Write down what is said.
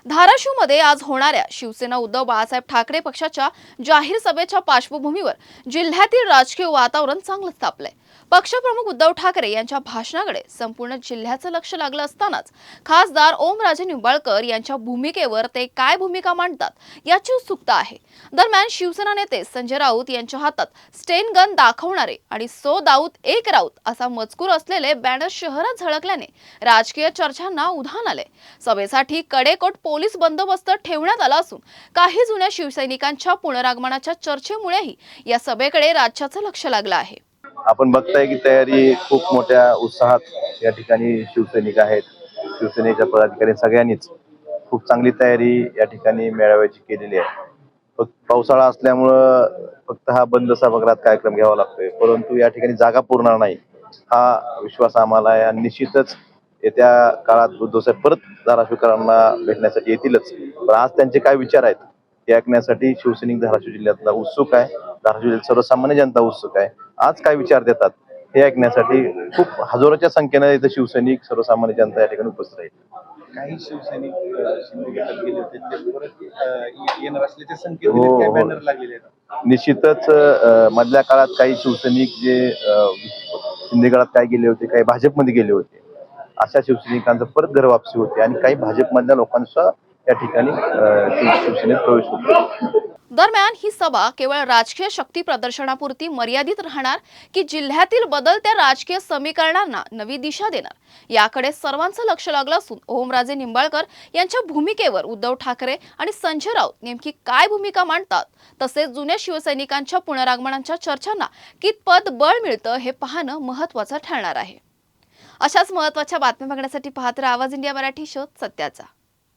धाराशिवमध्ये आज होणाऱ्या शिवसेना उद्धव बाळासाहेब ठाकरे पक्षाच्या जाहीर सभेच्या पार्श्वभूमीवर जिल्ह्यातील राजकीय वातावरण चांगलंच तापलंय। पक्षप्रमुख उद्धव ठाकरे यांच्या भाषणाकडे संपूर्ण जिल्ह्याचं लक्ष लागलं असतानाच खासदार ओमराजे निंबाळकर यांच्या भूमिकेवर ते काय भूमिका मांडतात याची उत्सुकता आहे। दरम्यान शिवसेना नेते संजय राऊत यांच्या हातात स्टेन गन दाखवणारे आणि सो दाऊद एक राऊत असा मजकूर असलेले बॅनर शहरात झळकल्याने राजकीय चर्चांना उधाण आले। सभेसाठी कडेकोट पोलीस बंदोबस्त ठेवण्यात आला असून काही जुन्या शिवसैनिकांच्या पुनरागमनाच्या चर्चेमुळेही या सभेकडे राज्याचं लक्ष लागलं आहे। आपण बघताय की तयारी खूप मोठ्या उत्साहात या ठिकाणी शिवसैनिक आहेत। शिवसेनेच्या पदाधिकारी सगळ्यांनीच खूप चांगली तयारी या ठिकाणी मेळाव्याची केलेली आहे। पावसाळा असल्यामुळं फक्त हा बंद सभागृहात कार्यक्रम घ्यावा लागतोय, परंतु या ठिकाणी जागा पुरणार नाही हा विश्वास आम्हाला आहे। आणि निश्चितच येत्या काळात उद्धवसाहेब परत धाराशिवकरांना भेटण्यासाठी येतीलच, पण आज त्यांचे काय विचार आहेत हे ऐकण्यासाठी शिवसैनिक धाराशिव जिल्ह्यातला उत्सुक आहे। धाराशिव जिल्ह्यात सर्वसामान्य जनता उत्सुक आहे। आज काय विचार देतात हे ऐकण्यासाठी खूप हजारोच्या संख्येने इथे शिवसैनिक सर्वसामान्य जनता या ठिकाणी उपस्थित आहेत। काही शिवसैनिक शिंदे गटात गेले होते, ते परत येणार असल्याचे संकेत दिले, काय बॅनर लागलेले आहेत। निश्चितच मधल्या काळात काही शिवसैनिक जे शिंदे गटात काय गेले होते, काही भाजपमध्ये गेले होते, अशा शिवसैनिकांचं परत घर वापसी होते आणि काही भाजपमधल्या लोकांचा या ठिकाणी शिवसेनेत प्रवेश होतो। दरम्यान ही सभा केवळ राजकीय शक्ती प्रदर्शनापुरती मर्यादित राहणार की जिल्ह्यातील बदलत्या राजकीय समीकरणांना नवी दिशा देणार याकडे सर्वांचं लक्ष लागलं असून ओमराजे निंबाळकर यांच्या भूमिकेवर उद्धव ठाकरे आणि संजय राऊत नेमकी काय भूमिका मांडतात, तसेच जुन्या शिवसैनिकांच्या पुनरागमनाच्या चर्चांना कितपत बळ मिळतं हे पाहणं महत्त्वाचं ठरणार आहे। अशाच महत्त्वाच्या बातम्या बघण्यासाठी पाहत राहा आवाज इंडिया मराठी शोध सत्याचा।